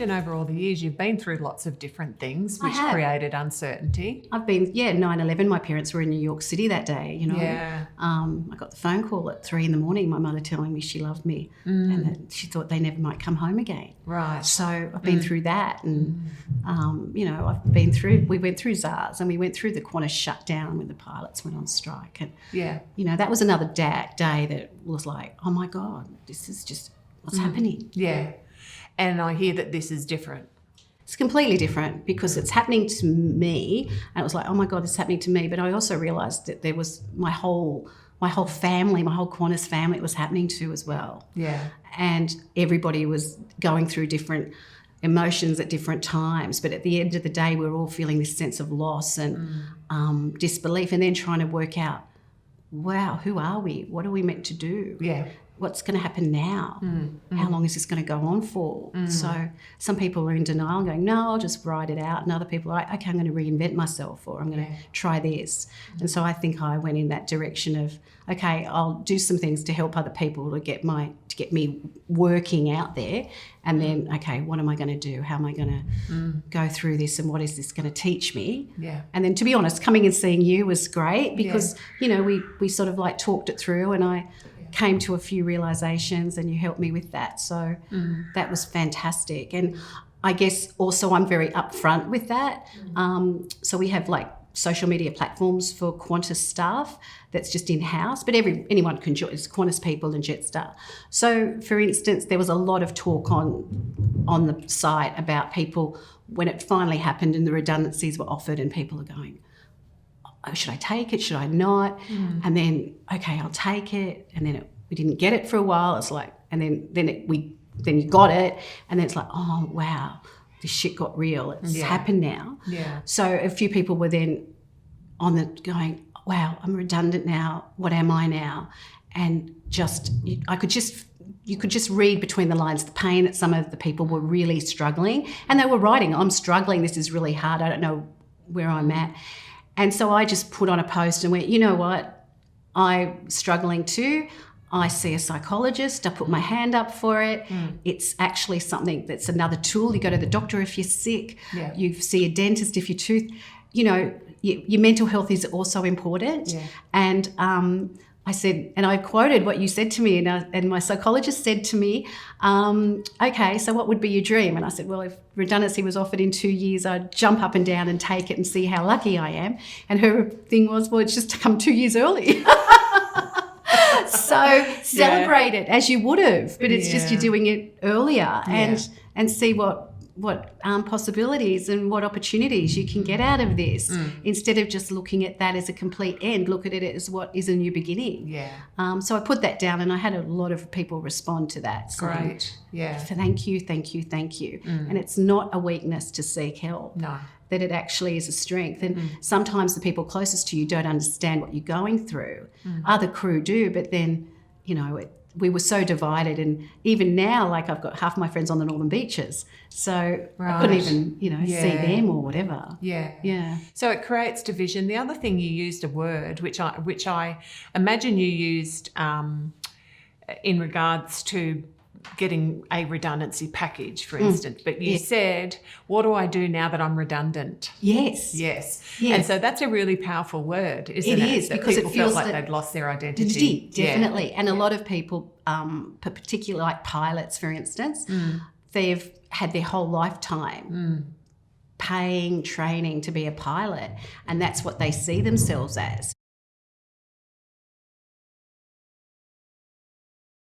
imagine over all the years you've been through lots of different things which created uncertainty. I've been, 9/11, my parents were in New York City that day, Yeah. I got the phone call at 3 a.m, my mother telling me she loved me and that she thought they never might come home again. Right. So I've been through that and, we went through SARS and we went through the Qantas shutdown when the pilots went on strike. And, that was another day that was like, oh my God, this is just what's happening. Yeah. And I hear that this is different. It's completely different because it's happening to me and it was like, oh my God, this is happening to me. But I also realised that there was my whole family, my whole Qantas family it was happening to as well. Yeah. And everybody was going through different emotions at different times. But at the end of the day, we were all feeling this sense of loss and disbelief and then trying to work out, wow, who are we? What are we meant to do? Yeah. What's going to happen now? How long is this going to go on for? So some people are in denial going, no, I'll just ride it out. And other people are like, okay, I'm going to reinvent myself or I'm going to try this. And so I think I went in that direction of, okay, I'll do some things to help other people to get me working out there. And then, okay, what am I going to do? How am I going to go through this and what is this going to teach me? Yeah. And then to be honest, coming and seeing you was great because, we sort of like talked it through and I came to a few realizations and you helped me with that. So that was fantastic. And I guess also I'm very upfront with that. So we have like social media platforms for Qantas staff that's just in-house, but anyone can join. It's Qantas people and Jetstar. So for instance, there was a lot of talk on the site about people when it finally happened and the redundancies were offered and people are going, oh, should I take it? Should I not? And then, okay, I'll take it. And then we didn't get it for a while. It's like, and then you got it. And then it's like, oh, wow, this shit got real. It's happened now. Yeah. So a few people were then on the going, wow, I'm redundant now. What am I now? And you could just read between the lines the pain that some of the people were really struggling. And they were writing, I'm struggling. This is really hard. I don't know where I'm at. And so I just put on a post and went, you know what, I'm struggling too. I see a psychologist. I put my hand up for it. It's actually something that's another tool. You go to the doctor if you're sick. Yeah. You see a dentist if you're your mental health is also important. Yeah. And I said, and I quoted what you said to me, and my psychologist said to me, okay, so what would be your dream? And I said, well, if redundancy was offered in 2 years, I'd jump up and down and take it and see how lucky I am. And her thing was, well, it's just to come 2 years early. So celebrate it as you would have, but it's just you're doing it earlier and see what possibilities and what opportunities you can get out of this instead of just looking at that as a complete end. Look at it as what is a new beginning. Yeah. So I put that down and I had a lot of people respond to that. Great. Yeah. Thank you. And it's not a weakness to seek help. No. That it actually is a strength. And sometimes the people closest to you don't understand what you're going through. Other crew do, but then, we were so divided. And even now, like I've got half my friends on the Northern Beaches. So I couldn't even, see them or whatever. Yeah. Yeah. So it creates division. The other thing, you used a word, which I imagine you used in regards to getting a redundancy package, for instance, but you said, what do I do now that I'm redundant? Yes. And so that's a really powerful word, isn't it? It is, that because people it feels felt like they'd lost their identity. Definitely. And a lot of people, particularly like pilots, for instance, they've had their whole lifetime paying training to be a pilot, and that's what they see themselves as.